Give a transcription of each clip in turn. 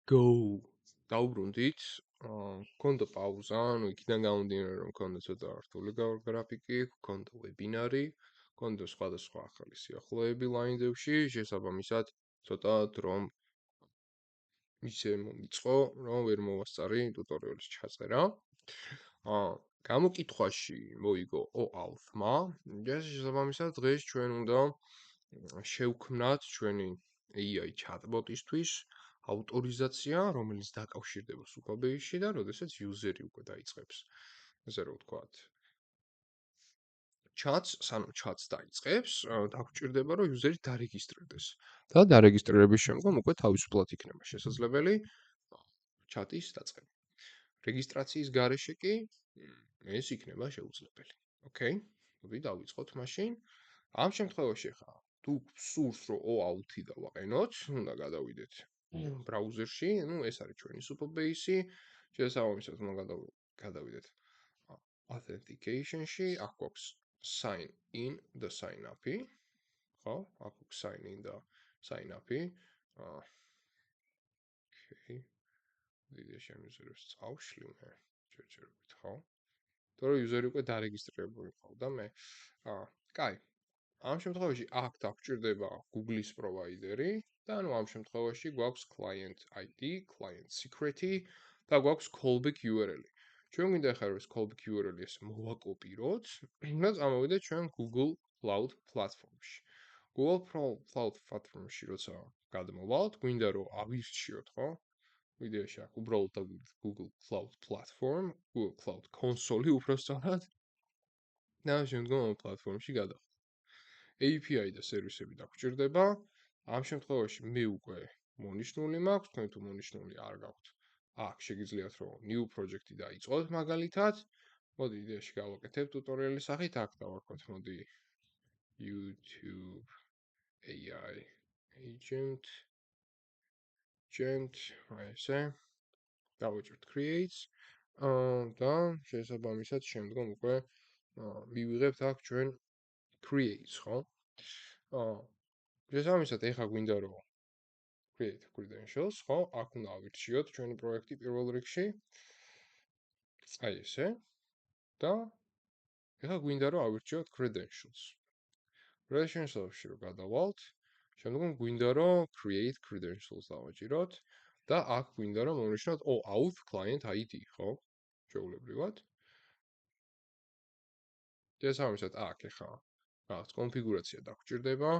go. დავბრუნდით. გქონდა პაუზა, ანუ იქიდან გამომდინარე, რომ გქონდა ცოტა რთული გრაფიკი, გქონდა ვებინარი, გქონდა სხვადასხვა ახალი სიახლეები ლაინზებში, შესაბამისად, ცოტა დრომ ისე მომიწყო, რომ ვერ მოვასწარი ტუტორიალის ჩაწერა. გამოკითხვაში მოიგო OAuth-მა, შესაბამისად, დღეს ჩვენ უნდა შევქმნათ ჩვენი AI chatbot-ისთვის ავტორიზაცია, რომელიც დაკავშირდება Supabase-ში და როდესაც user-ი უკვე დაიწყებს, ესე რომ ვთქვათ, chats, სანამ chats დაიწყებს, დაგჭირდება, რომ user-ი დარეგისტრირდეს. და დარეგისტრირების შემდგომ უკვე თავისუფლად იქნება შესაძლებელი chat-ის დაწყება. რეგისტრაციის გარეშე კი ეს იქნება შეუძლებელი. Okay? მოდი დავიწყოთ მაშინ. ამ შემთხვევაში ხა თუ სურს რომ OAuth-ი დავაყენოთ, უნდა გადავიდეთ ბრაუზერში, ну ეს არის ჩვენი Supabase-ი, შესაბამისად უნდა გადავიდეთ authentication-ში, აქ გვაქვს sign in და sign up-ი, ხო? აქ გვაქვს sign in და sign up-ი. Okay. ვიდეო შემიზერებს წავშლი მე, ჯერჯერობით, ხო? თორე user-ი უკვე დარეგისტრირებული ყავდა მე. კაი. ამ შემთხვევაში აქ დაგჭირდება Google-ის პროვაიდერი და ანუ ამ შემთხვევაში გვაქვს client ID, client secret-ი და გვაქვს callback URL-ი. ჩვენ გვინდა ახლა რომ ეს callback URL-ი ეს მოვაკოპიროთ და წამოვიდეთ ჩვენ Google Cloud Platform-ში. Google Cloud Platform-ში როცა გადმოვალთ, გვინდა რომ ავირჩიოთ, ხო? ვიდეოში აქ უბრალოდ დაგვიდეთ Google Cloud Platform, Google Cloud Console-ი უბრალოდ და შემდგომ ამ პლატფორმში გადავიდეთ. API და სერვისები დაგჭირდება. ამ შემთხვევაში მე უკვე მონიშნული მაქვს, თქვენ თუ მონიშნული არ გაქვთ. აქ შეგიძლიათ რომ new project-ი დაიწყოთ მაგალითად. მოდი იდეაში გავაკეთებ ტუტორიალის სახით, აქ დავარქვათ, მოდი YouTube AI agent ესე დავაჭერთ creates და შესაბამისად შემდგომ უკვე მივიღებთ აქ ჩვენ creates, ხო? შესაბამისად ეხლა გვინდა რომ create credentials, ხო? აქ უნდა ავირჩიოთ ჩვენი პროექტი პირველ რიგში. აი ესე. და ეხლა გვინდა რომ ავირჩიოთ credentials. Credentials-ში რომ გადავალთ, შემდგომ გვინდა რომ create credentials დავაჭიროთ და აქ გვინდა რომ მოვნიშნოთ OAuth client ID, ხო? შეულებრივად. შესაბამისად აქ ეხლა რაღაც კონფიგურაცია დაგჭირდება.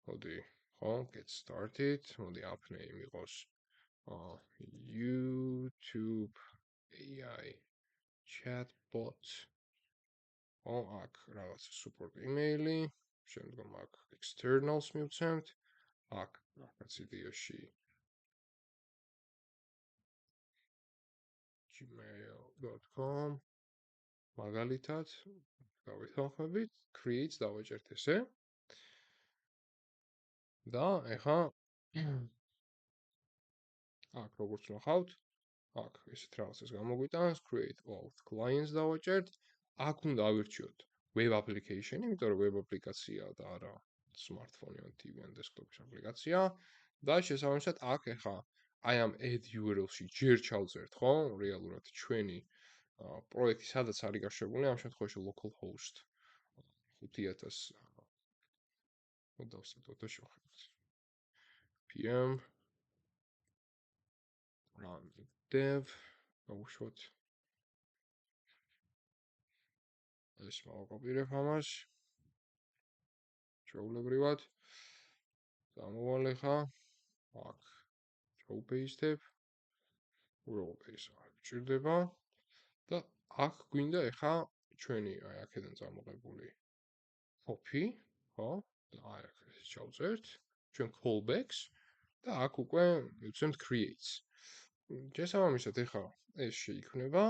მოდი, ხო, get started, მოდი app name იყოს YouTube AI chatbot. აქ რაღაც support email-ი, შემდგომ აქ externals მივცემთ, აქ რაღაც იდეაში gmail.com მაგალითად გავეთანხმებით, creates დავაჭერთ ესე. და ეხა აქ როგორც ნახავთ, აქ ესეთ რაღაცას გამოგვიტანს, create OAuth clients დავაჭერთ. აქ უნდა ავირჩიოთ web application-ი, იმიტომ რომ web აპლიკაციაა და არა smartphone-ი ან TV ან desktop-ის აპლიკაცია და შესაბამისად აქ ეხა აი ამ add URL-ში ჯერ ჩავწერთ, ხო? რეალურად ჩვენი პროექტი სადაც არის გაშვებული, ამ შემთხვევაში localhost 5000 დავსტოთ შევხედოთ. PM run dev გავუშვოთ. ეს მოვაკოპირებ ამას. შეულებრივად. გამოვალ ახლა. აქ შევპეისტებ. უბრალოდ ეს აღჭირდება და აქ გვინდა ახლა ჩვენი აი აქედან წამოღებული copy, ხო? აი აქ ეს ჩავწერთ. ჩვენ callbacks და აქ უკვე მივცემთ creates. შესაბამისად ახლა ეს შეიქმნება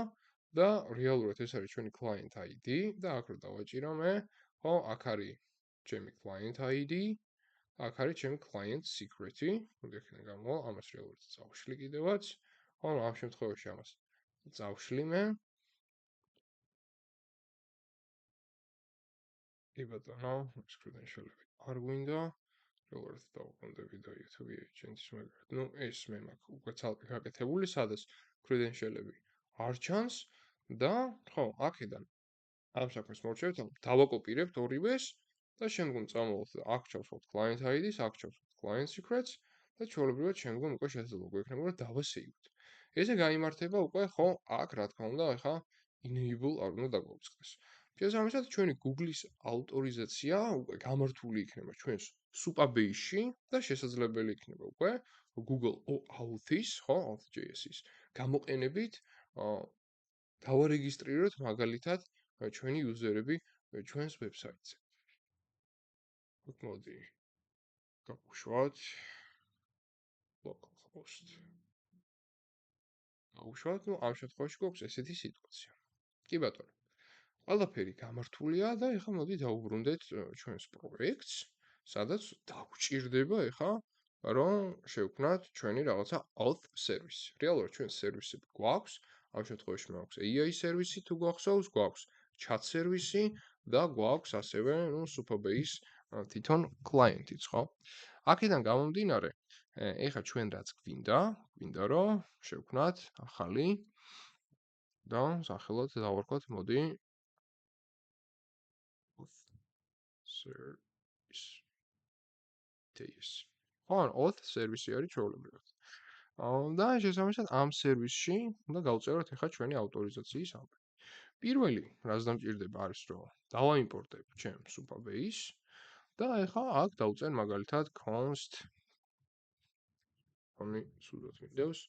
და რეალურად ეს არის ჩვენი client ID და აქ რო დავაჭირო მე, ხო, აქ არის ჩემი client ID, აქ არის ჩემი client secret-ი, მოდი აქედან გამოვალ, ამას რეალურად წავშლი კიდევაც, ხო, ამ შემთხვევაში ამას წავშლი მე. კი ბატონო, ეს credential-ები არ გვინდა, როგორც დავუყენდე ვიდეო YouTube agent-ის მაგალითად. ნუ ეს მე მაქვს უკვე ცალკე გაკეთებული, სადაც credential-ები არ ჩანს და ხო, აქედან ამ საქმეს მორჩევთ, დავაკოპირებთ ორივეს და შემდგომ წამოვთ, აქ ჩავსვათ client ID-ს, აქ ჩავსვათ client secrets და ჩვეულებრივად შემდგომ უკვე შესაძლოა გვექნება და დავასეივოთ. ესე გაიმართება უკვე ხო, აქ რა თქმა უნდა, ეხა enable არ უნდა დაგვაუწყდეს. შესაბამისად, ჩვენი Google-ის ავტორიზაცია უკვე გამართული იქნება ჩვენს Supabase-ში და შესაძლებელი იქნება უკვე Google OAuth-ის, ხო, Auth.js-ის გამოყენებით დავარეგისტრიროთ მაგალითად ჩვენი იუზერები ჩვენს ვებსაიტზე. მოდი გავუშვათ localhost. გავუშვათ, ну ამ შემთხვევაში გვაქვს ესეთი სიტუაცია. კი ბატონო. ყველაფერი გამართულია და ეხლა მოდი დავუბრუნდეთ ჩვენს პროექტს, სადაც დაგვჭირდება ეხლა რომ შევქმნათ ჩვენი რაღაცა auth service. რეალურად ჩვენ სერვისები გვაქვს, ამ შემთხვევაში მაქვს AI სერვისი თუ გვახსოვს, გვაქვს chat სერვისი და გვაქვს ასევე, ну, Supabase თვითონ client-იც, ხო? აქედან გამომდინარე, ეხლა ჩვენ რაც გვინდა რომ შევქმნათ ახალი და სახელად დავარქვათ, მოდი service TS. ხო, auth სერვისი არის ჩვეულებრივად. და შესაბამისად ამ სერვისში უნდა გავწეროთ ეხლა ჩვენი ავტორიზაციის ამბები. პირველი, რაც დამჭირდება არის რომ დავაიმპორტებ ჩემ Supabase და ეხლა აქ დავწერ მაგალითად const სულად Windows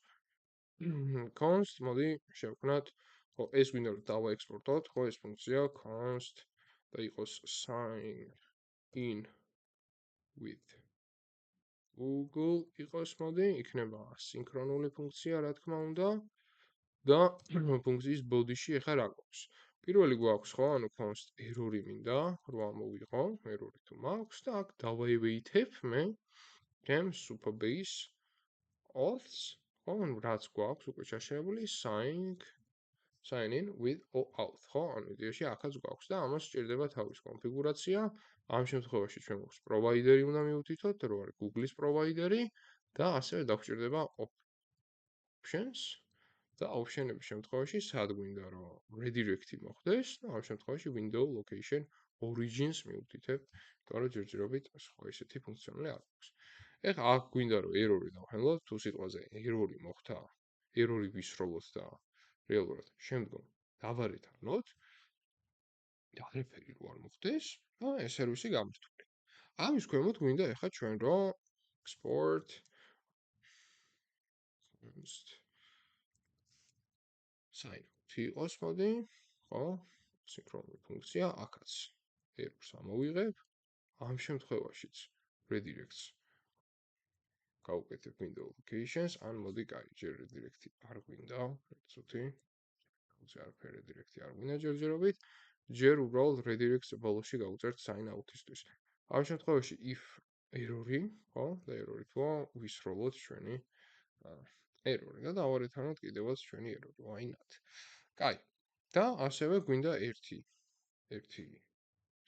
const მოდი შევქმნათ ხო ეს გვინდა რომ დავაექსპორტოთ ხო ეს ფუნქცია const და იყოს sign in with Google იყოს მოდი იქნება სინქრონული ფუნქცია რა თქმა უნდა და ფუნქციის body-ში ეხლა რა გვაქვს პირველი გვაქვს ხო ანუ const error-ი მინდა რომ ამოვიღო error-ი თუ მაქვს და აქ დავაევეითებ მე ჩემ Supabase auths ხო ანუ რაც გვაქვს უკვე ჩაშენებული sign in with OAuth ხო ანუ იდეაში აქაც გვაქვს და ამას სჭირდება თავის კონფიგურაცია ამ შემთხვევაში ჩვენ გვაქვს პროვაიდერი უნდა მივუთითოთ რო არის Google-ის პროვაიდერი და ასევე დაგვჭირდება options და option-ების შემთხვევაში სად გვინდა რომ redirect-ი მოხდეს და ამ შემთხვევაში window location origins მივუთითებ იმიტომ რომ ჯერჯერობით სხვა ისეთი ფუნქციონალი არ გვაქვს ეხლა აქ გვინდა რომ error-ი დავხსნათ თუ სიტყვაზე error-ი მოხდა error-ი ვისროლოთ და რეალურად შემდგომ დავარეთანოთ და რეფერი რო არ მოხდეს და ეს სერვისი გამართული. ამის ქვემოთ გვინდა ეხლა ჩვენ რომ export sign out იყოს მოდი ხო სინქრონული ფუნქცია აქაც error-ს ამოვიღებ ამ შემთხვევაშიც redirects გავუკეთებ window locations ან მოდი კაი ჯერ redirect-ი არ გვინდა ცოტი არაფერი redirect-ი არ გვინდა ჯერჯერობით ჯერ უბრალოდ redirect-ს ბოლოში გავუწერთ sign out-ისთვის ამ შემთხვევაში if error-ი ხო და error-ი თუა ვისროლოთ ჩვენი error-ი და დავარეთანოთ კიდევაც ჩვენი error-ი why not კაი და ასევე გვინდა ერთი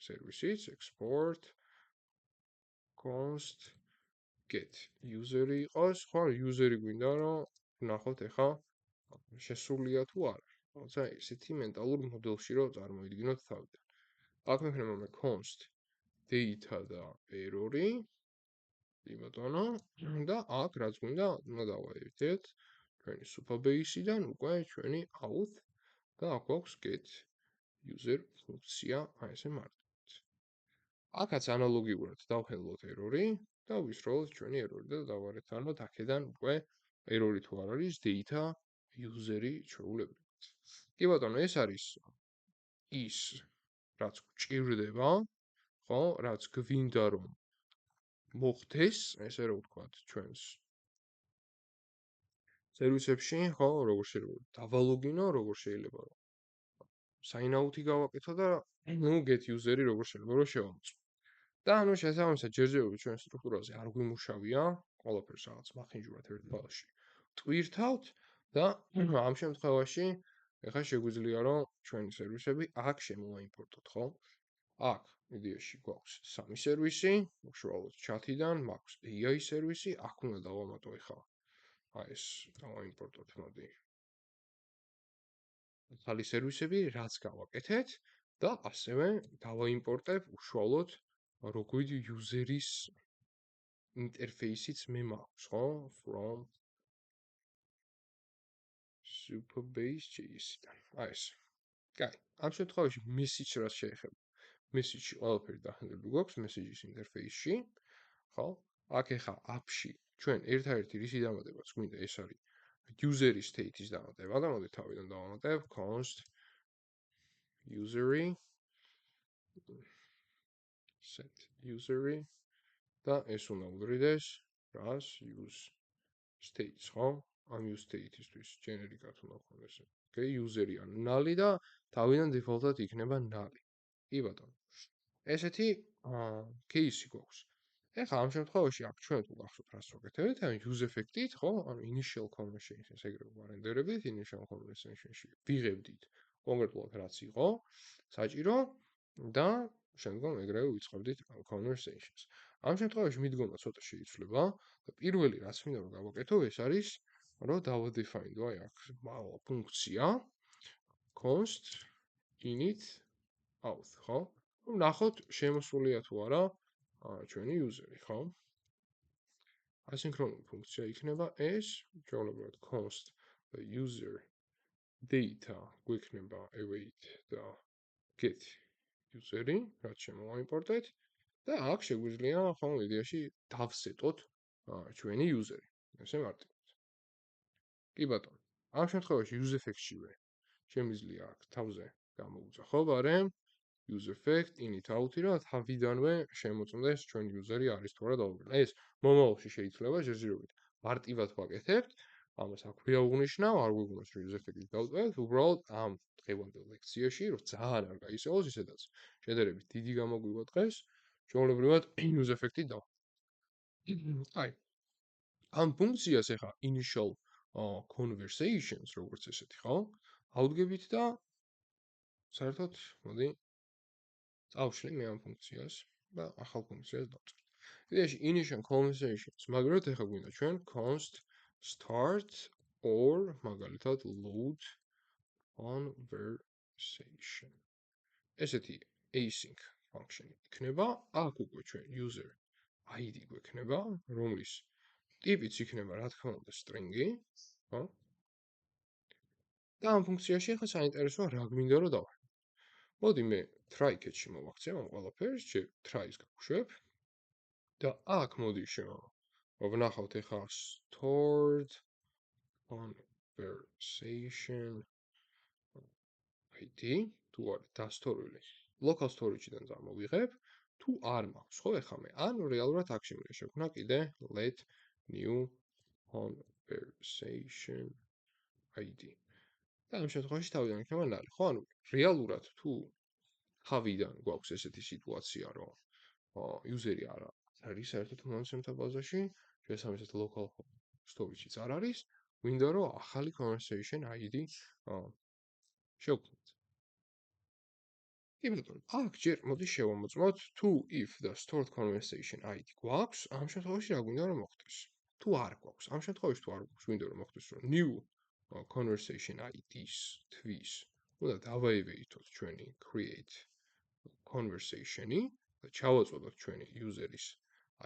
სერვისიც export const get user-ი იყოს ხო user-ი გვინდა რომ ვნახოთ ეხა შესულია თუ არა რაღაცა ესეთი მენტალურ მოდელში რომ წარმოიდგინოთ თავიდან აქ მექნება მე const data და error-ი კი ბატონო და აქ რაც გვინდა უნდა დავაერთეთ ჩვენი Supabase-დან უკვე ჩვენი auth და აქ გვაქვს get user ფუნქცია აი ესე მარტივად აქაც ანალოგიურად დავხელოთ error-ი და ვისროლოთ ჩვენი error-ი და დავარეთანოთ აქედან უკვე error-ი თუ არ არის data user-ი ჩვეულებრივად კი ბატონო ეს არის ის რაც გვჭირდება ხო რაც გვინდა რომ მოხდეს ესე რომ ვთქვათ ჩვენს სერვისებში ხო როგორ შეიძლება დავალოგინო როგორ შეიძლება sign out-ი გავაკეთო და ну get user-ი როგორ შეიძლება რომ შევამოწმო და ანუ შესაბამისად ჯერჯერობით ჩვენ სტრუქტურაზე არ გვიმუშავია ყველაფერს რაღაც მახინჯურად ერთ ფაილში ტვირთავთ და ამ შემთხვევაში ეხლა შეგვიძლია რომ ჩვენი სერვისები აქ შემოვაიმპორტოთ ხო აქ იდეაში გვაქვს სამი სერვისი, უშუალოდ chat-იდან, მაქვს AI სერვისი, აქ უნდა დავამატო ახლა ეს დავაიმპორტოთ, მოდი. ახალი სერვისები, რაც გავაკეთეთ და ასევე დავაიმპორტებ უშუალოდ როგორი user-ის ინტერფეისიც მე მაქვს, ხო? From Supabase.js-დან. აი ეს. კაი, ამ შემთხვევაში message რაც შეეხება. message-ში ყველაფერი დაყენებული გვაქვს message-ის ინტერფეისში, ხო? აქ ახლა app-ში ჩვენ ერთადერთი რისი დამატებაც გვინდა ეს არის user-ის state-ის დამატება და მოდი თავიდან დავამატებ const user-ი set user-ი და ეს უნდა უდრიდეს რას use state-ს, ხო? ამ use state-ისთვის generic-ად უნდა გქონდეს. Okay, user-ი ან null-ი და თავიდან default-ად იქნება null-ი. კი ბატონო. ესეთი кейსი გვაქვს. ეხლა ამ შემთხვევაში აქ ჩვენ თუ გახსოვთ რას ვაკეთებთ, ან use effect-ით, ხო? ანუ initial conversations ეგრევე ვარენდერებით, initial conversation-ში ვიღებდით კონკრეტულად რაც იყო საჭირო და შემდგომ ეგრევე ვიწყებდით conversations. ამ შემთხვევაში მიდგომა ცოტა შეიცვლება და პირველი რაც მინდა რომ გავაკეთო, ეს არის რომ დავადეფაინდო აი აქ ფუნქცია const init auth, ხო? რომ ნახოთ შემოსულია თუ არა ჩვენი user-ი, ხო? ასინქრონული ფუნქცია იქნება ეს, ჩვეულებრივად const user data გვექნება await და get user-ი, რაც შემოვაიმპორტეთ და აქ შეგვიძლია ხო იდეაში დავსეტოთ ჩვენი user-ი. ესე მარტივად. კი ბატონო. ამ შემთხვევაში use effect-შივე შემიძლია აქ თავზე გამოვუძახო, ბარემ use effect init out-ი რა თავიდანვე შემოწმდეს ჩვენ user-ი არის თუ არა დაუბრუნდა. ეს მომავალში შეიძლება ჯერჯერობით მარტივად ვაკეთებთ. ამას აქ ვიაუღნიშნავ, არ გვეგონოს რომ use effect-ი დავწერთ, უბრალოდ ამ დღევანდელ ლექციაში, რომ ძალიან არ გაისწავლოს, ისედაც შედარებით დიდი გამოგვივა დღეს, ჩვეულებრივად use effect-ი დავა. აი. ამ ფუნქციას ახლა initial conversations როგორც ესეთი, ხო? ავდგებით და საერთოდ მოდი წავშლი მე ამ ფუნქციას და ახალ ფუნქციას დავწერთ. იდეაში initial conversations, მაგრამ ეხლა გვინდა ჩვენ const start or მაგალითად load conversation. ესეთი async function იქნება, აქ უკვე ჩვენ user ID გვექნება, რომლის ტიპიც იქნება რა თქმა უნდა string-ი, ხო? და ამ ფუნქციაში ახლა საინტერესოა რა გვინდა რომ დავაყენო. მოდი მე try-catch-ში მოვაქცევ ამ ყველაფერს, try-ს გავუშვებ და აქ მოდი ვნახავთ ახლა stored conversation ID თუ არის დასტორილი local storage-დან წარმოვიღებ, თუ არ მაქვს, ხო ახლა მე ან რეალურად აქ შემიძლია შევქმნა კიდე let new conversation ID. და ამ შემთხვევაში თავიდან იქნება null, ხო? ანუ რეალურად თუ თავიდან გვაქვს ესეთი სიტუაცია, რომ user-ი არ არის საერთოდ მონაცემთა ბაზაში, შესაბამისად local storage-იც არ არის, გვინდა რომ ახალი conversation ID შევქმნით. კი ბატონო, აქ ჯერ მოდი შევამოწმოთ თუ if და stored conversation ID გვაქვს, ამ შემთხვევაში რა გვინდა რომ მოხდეს. თუ არ გვაქვს, ამ შემთხვევაში თუ არ გვაქვს, გვინდა რომ მოხდეს რომ new conversation ID-ს თვის უნდა დავაევეითოთ ჩვენი create conversation-ი და ჩავაწოდოთ ჩვენი user-ის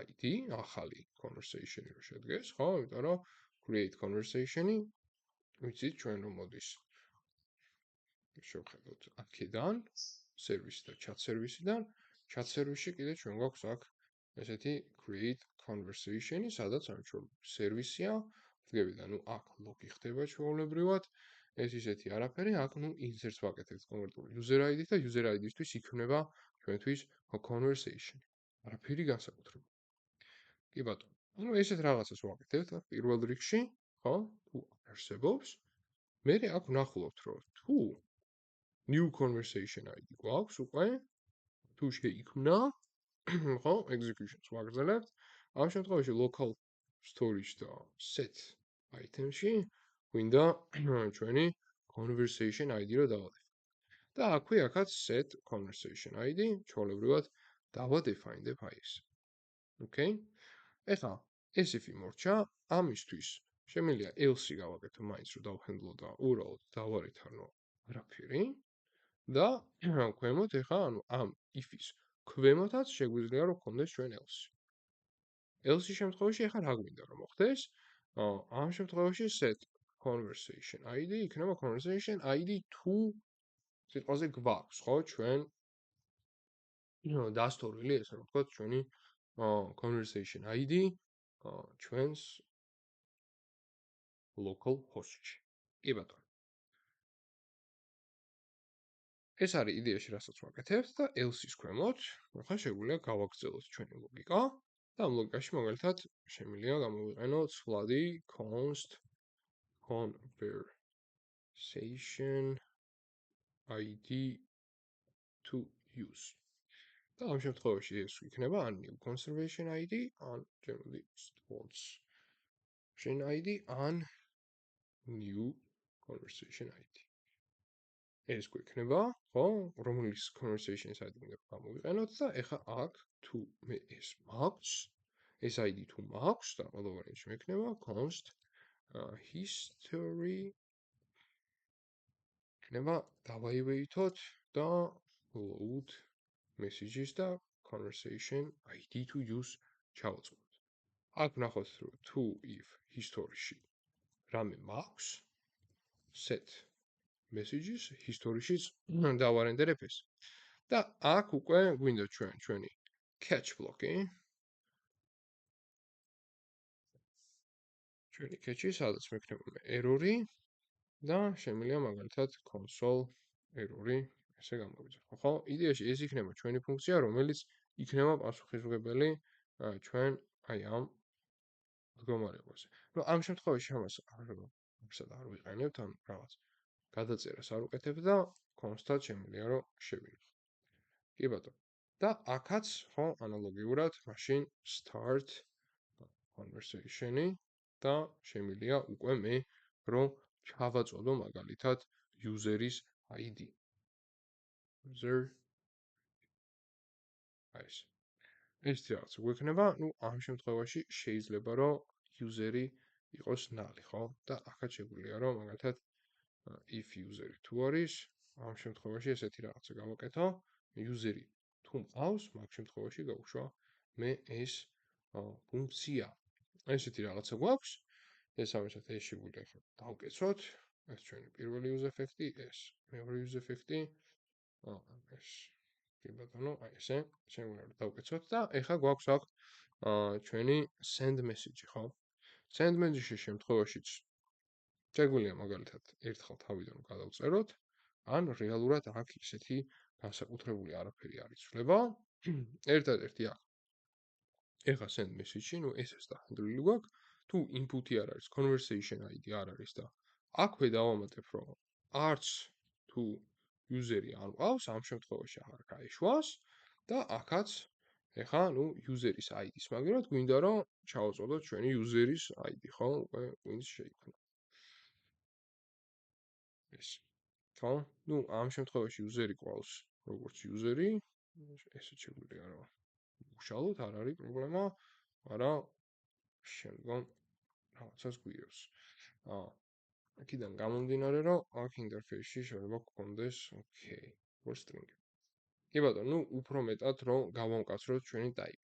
ID, ახალი conversation-ი რომ შედგეს, ხო? იმიტომ რომ create conversation-ი ვიცით ჩვენ რომ მოდის შევხედოთ აქედან service და chat service-დან, chat service-ში კიდე ჩვენ გვაქვს აქ ესეთი create conversation-ი, სადაც ამ ჩვენ სერვისია, ვდგებით, ანუ აქ log-ი ხდება ჩვეულებრივად, ეს ისეთი არაფერი, აქ ნუ insert-ს ვაკეთებთ კონკრეტული user ID და user ID-ისთვის იქნება ჩვენთვის conversation. არაფერი განსაკუთრებული. კი ბატონო. ანუ ესეთ რაღაცას ვაკეთებთ პირველ რიგში, ხო? თუ არსებობს. მე აქ ვნახულობთ, რომ თუ new conversation ID გვაქვს უკვე, თუ შეიქმნა, ხო, executions ვაგრძელებთ. ამ შემთხვევაში local storage და set item-ში გვინდა ჩვენი conversation ID-ro დავადეთ. და აქვე აქაც set conversation ID, ჩვეულებრივად დავადეფაინდებ აი ეს. Okay? ეხლა ეს if იმორჩა, ამისთვის შემიძლია else გავაკეთო მაინც რომ დავჰენდლო და უბრალოდ დავარეთანო არაფერი და ქვემოთ ეხლა ანუ ამ if-ის ქვემოთაც შეგვიძლია რომ გქონდეს ჩვენ else. else-ის შემთხვევაში ეხლა რა გვინდა რომ მოხდეს? ამ შემთხვევაში set conversation ID იქნება conversation ID თუ სიტყვაზე გვაქვს, ხო, ჩვენ დასტურვილი ესე რომ ვთქვათ ჩვენი conversation ID ჩვენს local host-ში. კი ბატონო. ეს არის იდეაში რასაც ვაკეთებთ და else-ის ქვემოთ ახლა შეგვიძლია გავაგრძელოთ ჩვენი ლოგიკა და ამ ლოგიკაში მაგალითად შემიძლია გამოვიყენოთ ცვლადი const conversation ID to use. და ამ შემთხვევაში ეს იქნება ან new conversation ID, ან generally sports ID, ან new conversation ID. ეს გვექნება, ხო, რომლის conversation-ის ID უნდა გამოვიყენოთ და ეხლა აქ თუ მე ეს მაქვს, ეს ID თუ მაქვს და ყველა ვარიანტი მექნება const history იქნება დავაივეითოთ და load messages და conversation ID to use ჩავაწყოთ. აქ ნახოთ რომ თუ if history-ში რამე მაქვს set messages history-შიც დავარენდერებ ეს. და აქ უკვე გვინდა ჩვენი catch block-ი. ჩვენი catch-ი, სადაც მექნება error-ი და შემიძლია მაგალითად console error-ი ესე გამოვიძახო. ხო, იდეაში ეს იქნება ჩვენი ფუნქცია, რომელიც იქნება პასუხისმგებელი ჩვენ აი ამ მდგომარეობაზე. რომ ამ შემთხვევაში ამას არ ვიყენებთ, ან რაღაც გადაწერას არ ვუკეთებ და const-ად შემიძლია რომ შევინახო. კი ბატონო. და აქაც ხო ანალოგიურად მაშინ start conversation-ი და შემიძლია უკვე მე რომ ჩავაწოდო მაგალითად user-ის ID. user ეს. ეს რაღაც გვექნება, ну ამ შემთხვევაში შეიძლება რომ user-ი იყოს null, ხო? და ახაც შეგვიძლია რომ მაგალითად if user-ი თუ არის, ამ შემთხვევაში ესეთი რაღაცა გავაკეთო, user-ი თუ მყავს, მაგ შემთხვევაში გავუშვა მე ეს ფუნქცია. ესეთი რაღაცა გვაქვს. ეს ამისად ეს შეგვიძლია ხო დავკეცოთ. ეს ჩვენი პირველი use effect-ი, ეს მეორე use effect-ი. ეს კი ბატონო, აი ესე შემიძლია დავკეცოთ და ეხლა გვაქვს აქ ჩვენი send message-ი, ხო? Send message-ის შემთხვევაშიც შეგვიძლია მაგალითად ერთხელ თავიდან გადავწეროთ, ან რეალურად აქ ისეთი განსაკუთრებული არაფერი არ იცვლება. ერთადერთი აქ ეხლა send message-ი, ну ესეც დაჰენდლილი გვაქვს. თუ input-ი არ არის, conversation ID არ არის და აქვე დავამატებ რომ არც თუ user-ი არ მყავს, ამ შემთხვევაში აღარ გაეშვას და აქაც ეხლა ну user-ის ID-ს მაგერად გვინდა რომ ჩავაწოდოთ ჩვენი user-ის ID, ხო? უკვე ვინც შეიქმნა. ეს. ხო? ну ამ შემთხვევაში user-ი ყავს როგორც user-ი, ესე შეგვიძლია რომ ვუშალოთ, არ არის პრობლემა, მაგრამ შემდგომ რაღაცას გვირევს. აქედან გამომდინარე რომ აქ ინტერფეისში შეიძლება გქონდეს okay, for string. კი ბატონო, ну უფრო მეტად რომ გავამკაცროთ ჩვენი type.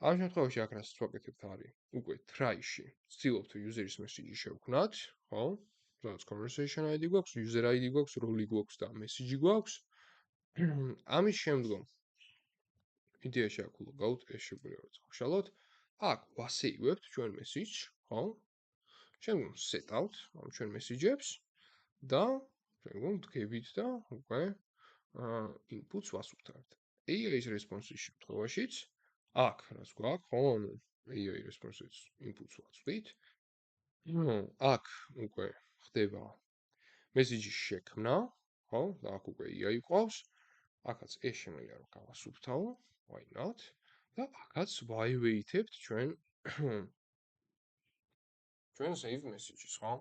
ამ შემთხვევაში აქ რასაც ვაკეთებთ არის უკვე try-ში ვცდილობთ user-ის message-ი შევქმნათ, ხო? სადაც conversation ID გვაქვს, user ID გვაქვს, role გვაქვს და message გვაქვს. ამის შემდგომ იდეაში აქ logout ეს შეგვიძლია რომ დავშალოთ. აქ ვასეივებთ ჩვენ message-ს, ხო? შემდგომ set out ამ ჩვენ message-ებს და შემდგომ ვდგებით და უკვე inputs ვასუფთავებთ. AI-ის response-ის შემთხვევაშიც აქ რაც გვაქვს, ხო, ანუ AI response-ის inputs ვაწვდით. აქ უკვე ხდება message-ის შექმნა, ხო? და აქ უკვე AI ყავს. აქაც ეს შემიძლია რომ გავასუფთავო, why not? და აქაც ვაივეითებთ ჩვენ save messages, ხო?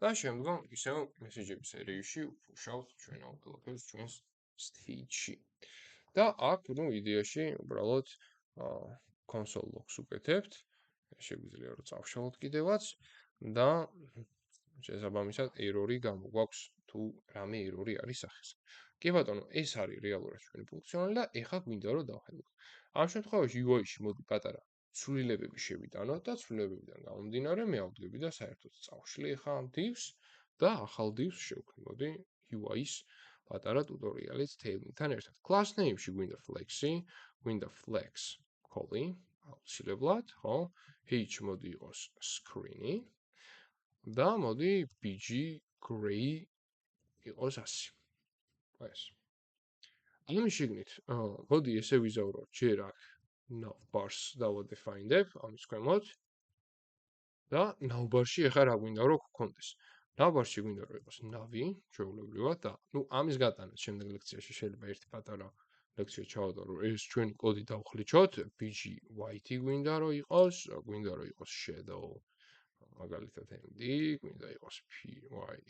და შემდგომ ისევ მესეჯების სერიაში ვშავთ ჩვენ ამ ყველაფერს ჩვენს stage-ში. და აქ ნუ იდეაში უბრალოდ console logs უკეთებთ. შეგვიძლია რომ წავშალოთ კიდევაც და შესაბამისად error-ი გამოგვაქვს თუ რამე error-ი არის სახეს. კი ბატონო, ეს არის რეალურად ჩვენი ფუნქციონალი და ეხლა გვინდა რომ დავხელოთ. ამ შემთხვევაში UI-ში მოდი პატარა ცვლილებები შევიტანოთ და ცვლილებებიდან გამომდინარე მე ავდგები და საერთოდ წავშლი ახლა ამ divs და ახალ divs შევქმნი. მოდი UI-ის პატარა ტუტორიალიც თეილთან ერთად. Class name-ში გვინდა flex-ი, გვინდა flex colli, აუცილებლად, ხო? H მოდი იყოს screen-ი და მოდი bg gray იყოს 100. ეს. ამის შიგნით, მოდი ესე ვიზავროთ ჯერ აქ navbars დავადეფაინდებ ამის ქვემოთ და navbar-ში ახლა რა გვინდა რომ გქონდეს. navbar-ში გვინდა რომ იყოს navi, ჩვეულებრივად და ნუ ამის გატანაც შემდეგ ლექციაში შეიძლება ერთი პატარა ლექცია ჩავატარო, ეს ჩვენი კოდი დავხლიჩოთ, bg white გვინდა რომ იყოს, გვინდა რომ იყოს shadow მაგალითად md, გვინდა იყოს py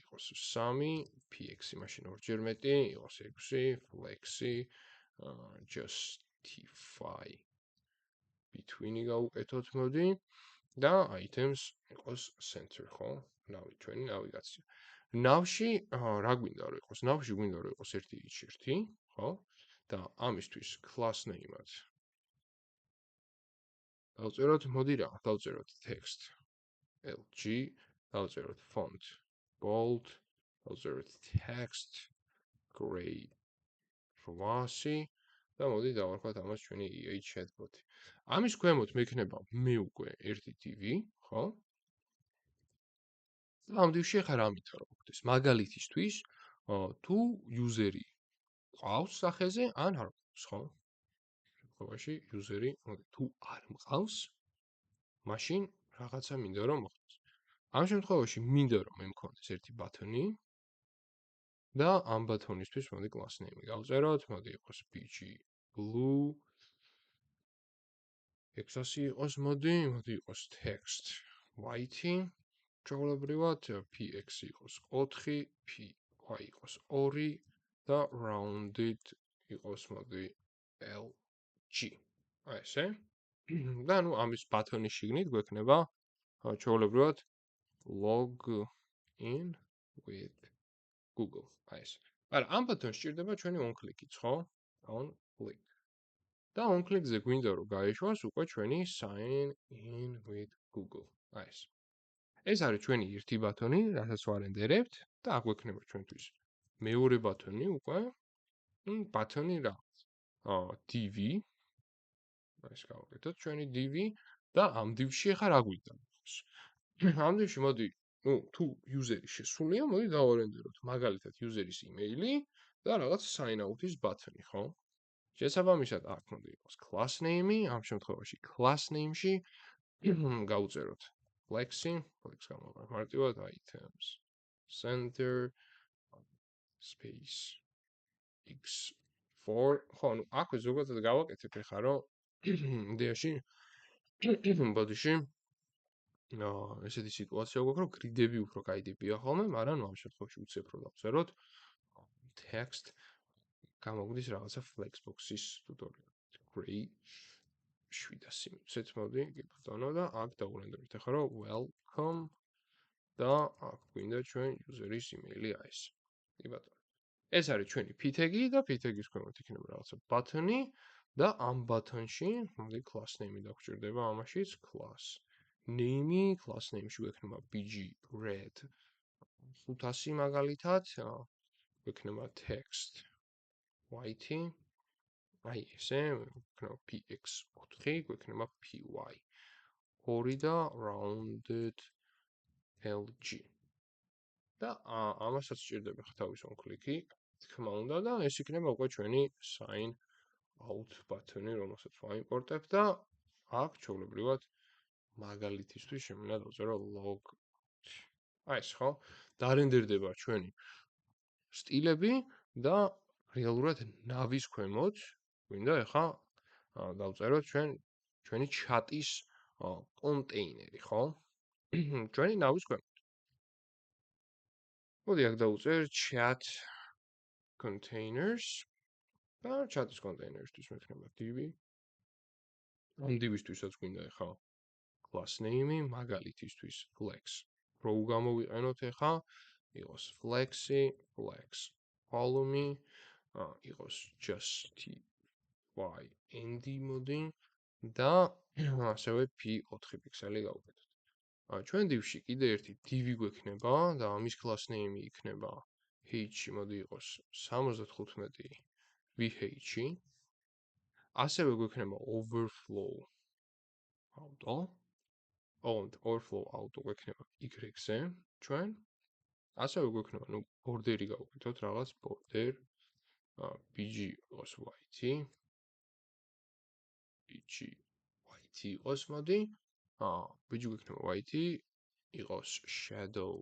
იყოს 3, px მაშინ ორჯერ მეტი, იყოს 6, flex-ი, justify between-ი გავუკეთოთ მოდი და items იყოს center, ხო? ნავი ჩვენი ნავიგაცია. ნავში რა გვინდა რომ იყოს? ნავში გვინდა რომ იყოს 1.1, ხო? და ამისთვის class name-ად დავწეროთ, მოდი რა, დავწეროთ text LG, დავწეროთ font bold, დავწეროთ text gray 800 და მოდი დავარქვათ ამას ჩვენი EA chatbot-ი. ამის ქვემოთ მექნება მე უკვე ერთი div-ი, ხო? და ამ div-ში ახლა რა მინდა რომ მოხდეს? მაგალითისთვის, თუ user-ი ყავს სახეზე ან არ ყავს, ხო? შემთხვევაში user-ი, მოდი თუ არ მყავს, მაშინ რაღაცა მინდა რომ მოხდეს. ამ შემთხვევაში მინდა რომ მე მქონდეს ერთი ბათონი და ამ ბათონისთვის მოდი class name-ი გავწეროთ, მოდი იყოს bg blue 600 იყოს, მოდი იყოს text white-ი, ჩვეულებრივად px იყოს 4, py იყოს 2 და rounded იყოს მოდი lg. აი ესე. და ნუ ამის ბათონის შიგნით გვექნება ჩვეულებრივად log in with Google. აი ეს. მაგრამ ამ ბათონს სჭირდება ჩვენი on click-იც, ხო? on click. და on click-ზე გვინდა რომ გაეშვას უკვე ჩვენი sign in with Google. აი ეს. ეს არის ჩვენი ერთი ბათონი, რასაც ვარენდერებთ და აქ გვექნება ჩვენთვის მეორე ბათონი უკვე. ბათონი რა? div. ეს გავაკეთოთ ჩვენი div და ამ div-ში ახლა რა გვინდა? ამ div-ში მოდი, ნუ თუ user-ი შესულია, მოდი დავარენდეროთ მაგალითად user-ის email-ი და რაღაც sign out-ის ბათონი, ხო? შესაბამისად აქ მოდი იყოს class name-ი, ამ შემთხვევაში class name-ში გავუწეროთ flex-ი, flex გამოვაკეთოთ მარტივად items center space x4, ხო, ნუ აქვე ზოგადად გავაკეთებ ახლა რომ იდეაში ბოდიში ესეთი სიტუაცია გვაქვს, რომ გრიდები უფრო кайდებია ხოლმე, მაგრამ ამ შემთხვევაში უცებ რომ დავწეროთ text გამოგვდის რაღაცა flexbox-ის ტუტორიალი. Gray 700 მიცეთ მოდი, კი ბატონო და აქ დავურენდებით ახლა რომ welcome და აქ გვინდა ჩვენ user-ის email-ი აი ეს. კი ბატონო. ეს არის ჩვენი p-tag-ი და p-tag-ის ქვემოთ იქნება რაღაცა ბათონი და ამ ბათონში მოდი class name-ი დაგვჭირდება ამაშიც class name-ი, class name-ში გვექნება bg red 500 მაგალითად, გვექნება text white-ი, აი ესე, გვექნება px4, გვექნება py 2 და rounded lg. და ამასაც სჭირდება ხა თავის on click-ი, თქმა უნდა და ეს იქნება უკვე ჩვენი sign out ბათონი, რომელსაც ვაიმპორტებ და აქ ჩვეულებრივად მაგალითისთვის შემიძლია დავწერო log. აი ეს ხო? დარენდერდება ჩვენი სტილები და რეალურად ნავის ქვემოთ გვინდა ახლა დავწეროთ ჩვენი ჩატის კონტეინერი, ხო? ჩვენი ნავის ქვემოთ. მოდი აქ დავუწერ chat containers და chat-ის containers-თვის მექნება div. ამ div-ისთვისაც გვინდა ეხა class name-ი, მაგალითისთვის flex. რო გამოვიყენოთ ეხა იყოს flexi, flex column-ი, იყოს just nd მოდი და ასევე p4 პიქსელი გავუკეთოთ. ჩვენ div-ში კიდე ერთი div გვექნება და ამის class name-ი იქნება h-ი, მოდი იყოს 75 vh-ი. ასევე გვექნება overflow auto. overflow auto გვექნება y-ზე ჩვენ. ასევე გვექნება, border-ი გავუკეთოთ რაღაც border bg იყოს white-ი. bg white-ი იყოს, მოდი. bg გვექნება white-ი, იყოს shadow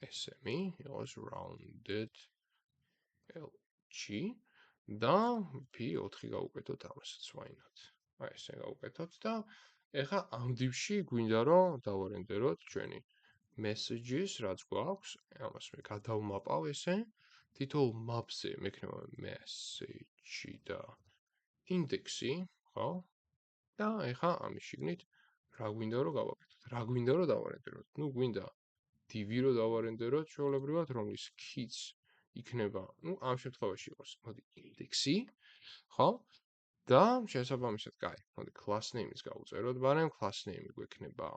sm-ი, იყოს rounded lg და p4 გავუკეთოთ ამასაც why not. ესე გავუკეთოთ და ეხა ამ div-ში გვინდა რომ დავარენდეროთ ჩვენი messages, რაც გვაქვს, ამას მე გადავმაპავ ესე. თითოეულ map-ზე მექნება message და index-ი, ხო? და ეხა ამის შიგნით რა გვინდა რომ გავაკეთოთ? რა გვინდა რომ დავარენდეროთ? გვინდა div-ი რომ დავარენდეროთ, ჩვეულებრივად, რომლის key-ც იქნება, ამ შემთხვევაში იყოს, მოდი index-ი, ხო? და შესაბამისად, კაი, მოდი class name-იც გავუწეროთ, მაგრამ class name-ი გვექნება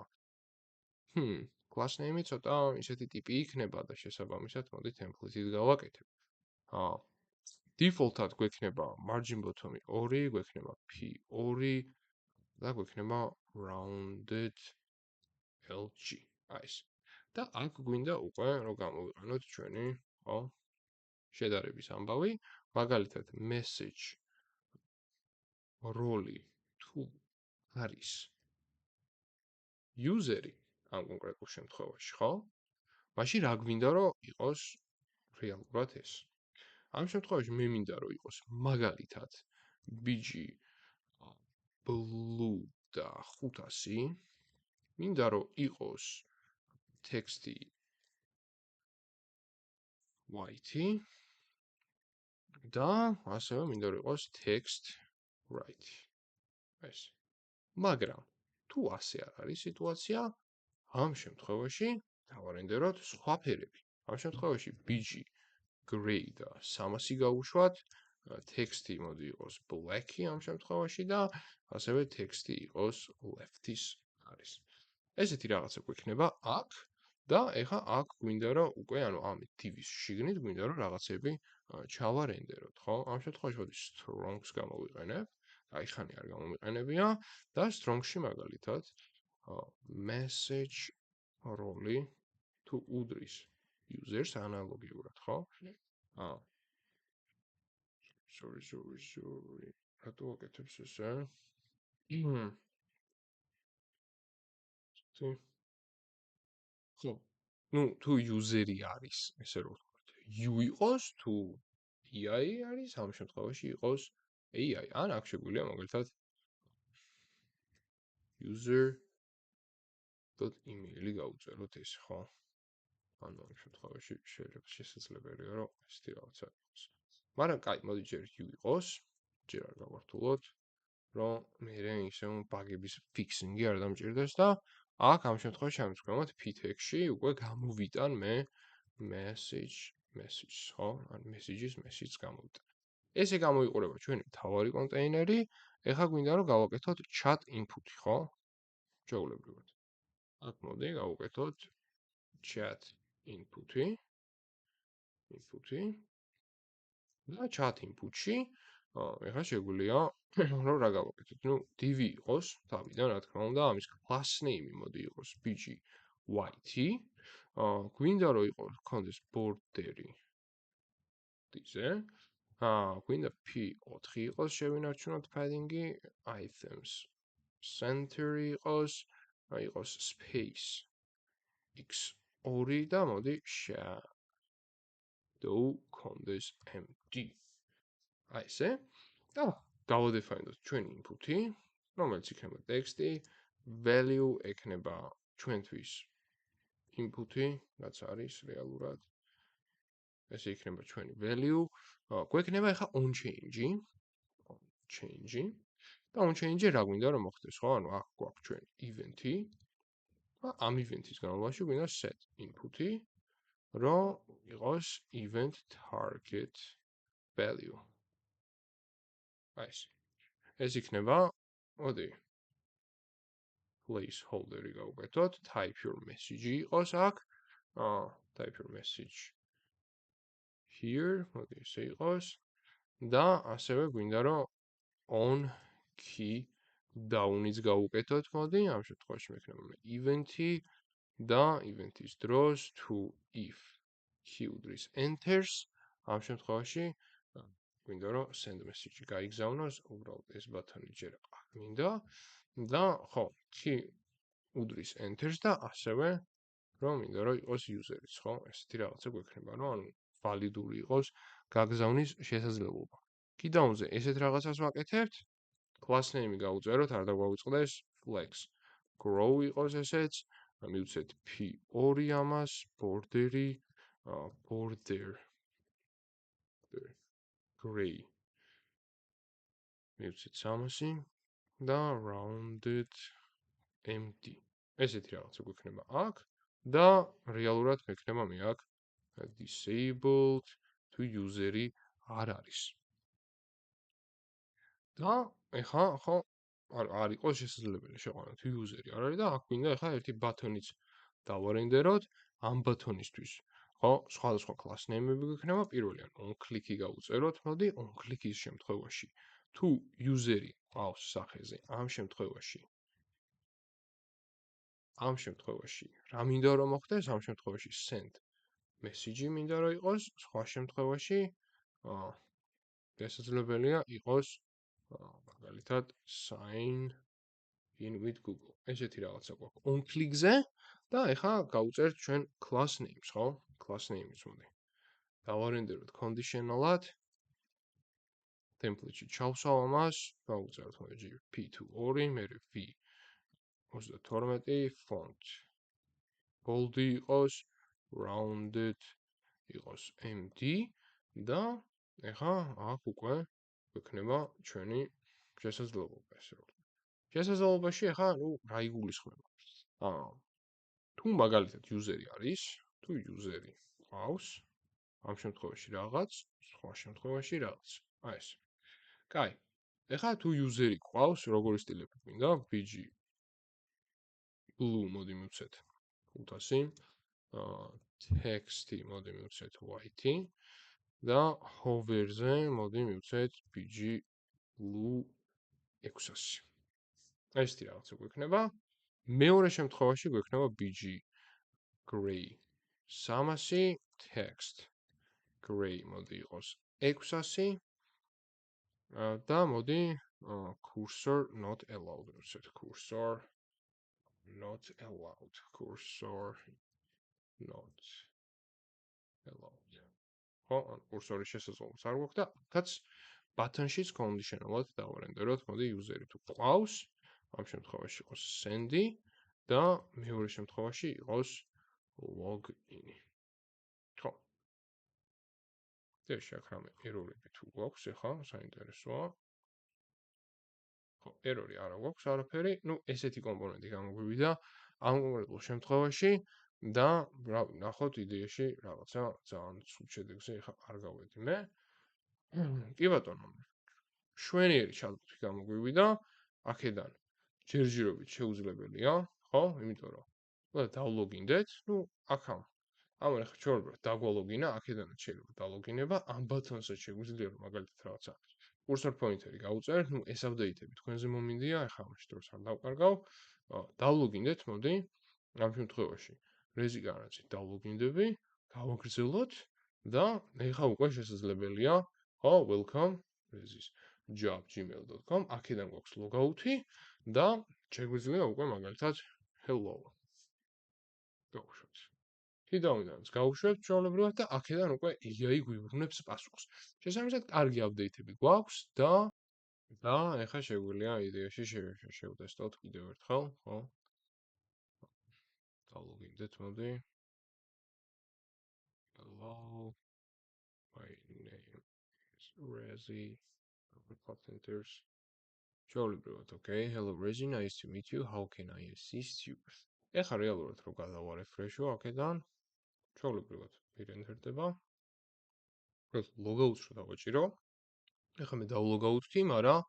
class name-ი ცოტა ისეთი ტიპი იქნება და შესაბამისად, მოდი template-ით გავაკეთებ. default-ად გვექნება margin bottom-ი 2, გვექნება p2 და გვექნება rounded lg. ეს. და აქ გვინდა უკვე რომ გამოვიყენოთ ჩვენი, ხო? შედარების ამბავი, მაგალითად message role თუ არის user-ი ამ კონკრეტულ შემთხვევაში, ხო? მაშინ რა გვინდა რომ იყოს რეალურად ეს? ამ შემთხვევაში მე მინდა რომ იყოს მაგალითად bg blue და 500, მინდა რომ იყოს text-ი white-ი და ასევე მინდა რომ იყოს text right-ი. ეს. მაგრამ თუ ასე არ არის სიტუაცია, ამ შემთხვევაში დავარენდეროთ სხვა ფერები. ამ შემთხვევაში bg gray და 300 გავუშვათ, text-ი მოდი იყოს black-ი ამ შემთხვევაში და ასევე text-ი იყოს left-ის არის. ესეთი რაღაცა გვექნება აქ და ეხა აქ გვინდა რომ უკვე ამ div-ის შიგნით გვინდა რომ რაღაცები ჩავარენდეროთ, ხო? ამ შემთხვევაში მოდი strongs გამოვიყენებ. აი ხანი არ გამომიყენებია და strong-ში მაგალითად message role თუ უდრის users ანალოგიურად, ხო? sorry. რატო ვაკეთებს ესე? ხო. თუ user-ი არის, ესე რომ ვთქვათ, u იყოს თუ ai არის, ამ შემთხვევაში იყოს ai. ან აქ შეგვიძლია მაგალითად user.email-ი გავუწეროთ ეს, ხო? ანუ ამ შემთხვევაში შეიძლება შესაძლებელია რომ ესეთი რაღაცა იყოს. მაგრამ კაი, მოდი ჯერ u იყოს, ჯერ არ გავართულოთ, რომ მე ისე ბაგების fixing-ი არ დამჭირდეს და აქ ამ შემთხვევაში ამის p-tag-ში უკვე გამოვიტან მე message, ხო? ან message გამოვიტან. ესე გამოიყურება ჩვენი მთავარი კონტეინერი. ეხლა გვინდა რომ გავაკეთოთ chat input-ი, ხო? ჩვეულებრივად. აქ მოდი გავუკეთოთ chat input-ი. და chat input-ში ეხლა შეგვიძლია რომ რა გავაკეთოთ? div იყოს თავიდან, რა თქმა უნდა, ამის class name-ი მოდი იყოს bg white-ი. გვინდა რომ იყოს border-ი დიზე. გვინდა p4 იყოს შევინარჩუნოთ padding-ი, items center-ი იყოს space x2 და მოდი shadow condes empty. აი ესე. და გავადეფაინდოთ ჩვენი input-ი, რომელიც იქნება text-ი, value ექნება ჩვენთვის input-ი, რაც არის რეალურად ესე იქნება ჩვენი value. გვექნება ახლა on change-ი და on change-ი რა გვინდა რომ მოხდეს, ხო? ანუ აქ გვაქვს ჩვენ event-ი. ამ event-ის განმავლობაში გვინდა set input-ი, რომ იყოს event target value. ეს იქნება, მოდი placeholder-ი გავუკეთოთ, type your message-ი იყოს აქ. Type your message here, მოდი ესე იყოს. და ასევე გვინდა რომ on key down-იც გავუკეთოთ, მოდი, ამ შემთხვევაში მექნება event-ი და event-ის დროს to if key უდრის enters, ამ შემთხვევაში გვინდა რომ send message-ი გაიგზავნოს, უბრალოდ ეს ბატონი ჯერ არ მინდა და ხო, key უდრის enters და ასევე რომ მინდა რომ იყოს user-იც, ხო? ესეთი რაღაცა გვექნება, რომ ანუ ვალიდური იყოს გაგზავნის შესაძლებლობა. Key-down-ზე ესეთ რაღაცას ვაკეთებთ. Class name-ი გავუწეროთ, არ დაგვაუწყდეს flex. Grow იყოს ესეც, მივცეთ p2 ამას, border-ი, border gray. მივცეთ 300 და rounded empty. ესეთი რაღაცა გვექნება აქ და რეალურად მექნება მე აქ disabled თუ user-ი არ არის. და ეხა ხო არ იყოს შესაძლებელი შეყვანა თუ user-ი არ არის და აქ მინდა ეხა ერთი ბატონიც დავარენდეროთ ამ ბატონისთვის. ხო, სხვადასხვა class name-ები გვექნება, პირველი ან on click-ი გავუწეროთ, მოდი on click-ის შემთხვევაში თუ user-ი ყავს სახეზე, ამ შემთხვევაში რა მინდა რომ მოხდეს, ამ შემთხვევაში send message-ი მინდა რომ იყოს, სხვა შემთხვევაში შესაძლებელია იყოს მაგალითად sign in with Google. ესეთი რაღაცა გვაქვს on click-ზე და ეხა გავუწერთ ჩვენ class names, ხო? Class name-იც მოდი. დავარენდეროთ conditional-ად. template-ში ჩავსვავ ამას, გავუწეროთ მოდი p2, მერე v32 font. bold-ი იყოს, rounded იყოს empty და ეხა აქ უკვე გვექნება ჩვენი შესაძლებლობა, ესე რომ. შესაძლებლობაში ეხა რა იგულისხმება? თუ მაგალითად user-ი არის, თუ user-ი ყავს, ამ შემთხვევაში რაღაც, სხვა შემთხვევაში რაღაც. ეს. კაი. ეხა თუ user-ი ყავს, როგორი სტილები გვინდა? bg blue მოდი მივცეთ 500, text-ი მოდი მივცეთ white-ი და hover-ზე მოდი მივცეთ bg blue 600. ესეთი რაღაცა გვექნება. მეორე შემთხვევაში გვექნება bg gray 300, text gray მოდი იყოს 600 და მოდი cursor not allowed ვცეთ cursor not allowed. ხო, cursor-ის შესაძლებლობას არ გვაქვს და აქაც button-შიც conditional-ად დავარენდეროთ, მოდი user-ი თუ ყავს, ამ შემთხვევაში იყოს send-ი და მეორე შემთხვევაში იყოს login-ი. ხო. ეს შეკრამე error-ები თუ გვაქვს, ეხა საინტერესოა. ხო, error-ი არა გვაქვს არაფერი, ესეთი კომპონენტი გამოგვივიდა ამ კონკრეტულ შემთხვევაში და ნახოთ იდეაში რაღაცა ძალიან ცუდ შედეგზე ეხა არ გავედი მე. კი ბატონო. შვენიერი chatbot-ი გამოგვივიდა, აქედან ჯერჯერობით შეუძლებელია, ხო? იმიტომ რომ დავლოგინდეთ, აქამ. ამან ახლა ჩვენ დაგვალოგინა, აქედანაც შეიძლება დალოგინება, ამ ბატონსაც შეგვიძლია რომ მაგალითად რაღაცა cursor pointer-ი გავუწერთ, ეს update-ები თქვენზე მომინდია, ახლა ამაში დროს არ დავკარგავ. დავლოგინდეთ, მოდი, ამ შემთხვევაში რეზიგანაცით დავლოგინდები, გავაგრძელოთ და ეხლა უკვე შესაძლებელია, ხო, welcome rezis job@gmail.com, აქედან გვაქვს logout-ი და შეგვიძლია უკვე მაგალითად hello. გავუშვებთ. Key-down-დანაც გავუშვებთ ჩვეულებრივად და აქედან უკვე AI გვიბრუნებს პასუხს. შესაბამისად, კარგი update-ები გვაქვს და ეხლა შეგვიძლია იდეაში შევტესტოთ კიდევ ერთხელ, ხო? Login-დეთ მოდი. Hello. My name is Rezi. Enters. ჩვეულებრივად, okay. Hello Rezi, nice to meet you. How can I assist you? ეხლა რეალურად რო გადავარეფრეშო აქედან, ჩვეულებრივად პირენთერდება. ლოგაუტს რო დავაჭირო. ეხლა მე დავლოგაუტვდი, მაგრამ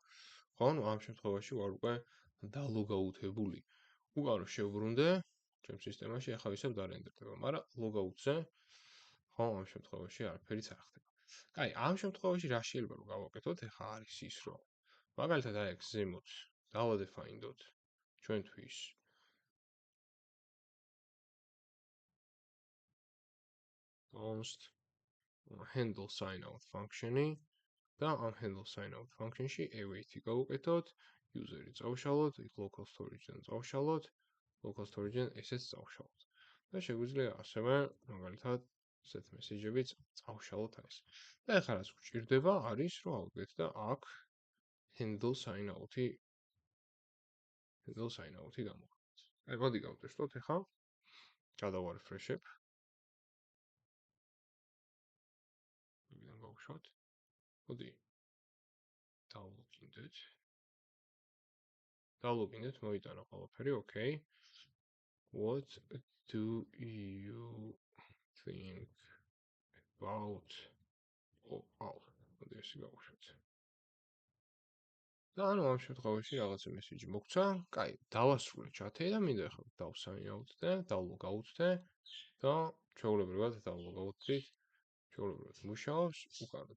ხო, ნუ ამ შემთხვევაში ვარ უკვე დალოგაუტებული. უკან რო შევბრუნდე ჩემ სისტემაში, ეხლა ისევ დარენდერდება, მაგრამ ლოგაუტზე ხო, ამ შემთხვევაში არაფერიც არ ხდება. კაი, ამ შემთხვევაში რა შეიძლება რომ გავაკეთოთ? ეხლა არის ის, რომ მაგალითად აი აქ ზემოთ დავადეფაინდოთ ჩვენთვის const handle sign out function-ი და ამ handle sign out function-ში await-ი გავუკეთოთ, user-ი წავშალოთ, იქ local storage-დან წავშალოთ, local storage-დან ესეც წავშალოთ. და შეგვიძლია ასევე მაგალითად set message-ებიც წავშალოთ ეს. და ეხლა რაც გვჭირდება არის რომ ავდგეთ და აქ handle sign out-ი გამოვხატოთ. აი, მოდი გავტესტოთ ეხლა. გადავარეფრეშებ. ვიდან გავუშვათ. მოდი. დავლოგინდეთ. მოიტანა ყველაფერი, okay. What do you think about მოდი ესე გავუშვათ. და ანუ ამ შემთხვევაში რაღაცა მესიჯი მოგცა. კაი, დავასრულე ჩათი და მინდა ახლა დავსაინაუტდე, დავლოგაუტდე და ჩვეულებრივად დავლოგაუტდით. ჩვეულებრივად მუშაობს, უკან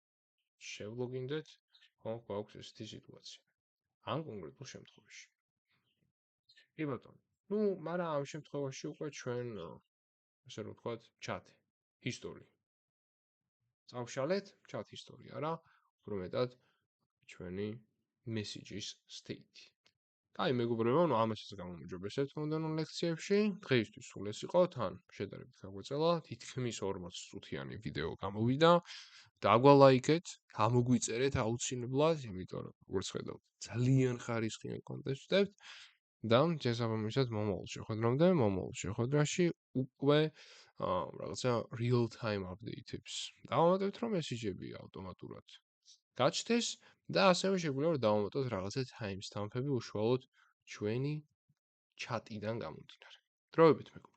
შევლოგინდეთ, ხო, გვაქვს ესეთი სიტუაცია. ამ კონკრეტულ შემთხვევაში. კი ბატონო. ნუ, მაგრამ ამ შემთხვევაში უკვე ჩვენ ასე რომ ვთქვათ, ჩათი, ჰისტორია. წავშალეთ, ჩათ ჰისტორია რა, უფრო მეტად ჩვენი messages state. კაი, მეგობრებო, ნუ ამასაც გამომჯობესებთ მომდევნო ლექციებში. დღეისთვის სულ ეს იყო, თან შედარებით გაგვეწელა, თითქმის 40 წუთიანი ვიდეო გამოვიდა. დაგვალაიქეთ, გამოგვიწერეთ აუცილებლად, იმიტომ რომ როგორც ხედავთ, ძალიან ხარისხიან კონტენტს ვდებთ და შესაბამისად მომავალ შეხვედრაში უკვე რაღაცა real time update-ებს დავამატებთ, რომ მესიჯები ავტომატურად გაჩნდეს და ასევე შეგვიძლია რომ დავამატოთ რაღაცა timestamp-ები უშუალოდ ჩვენი ჩატიდან გამომდინარე. დროებით მეგობრებო.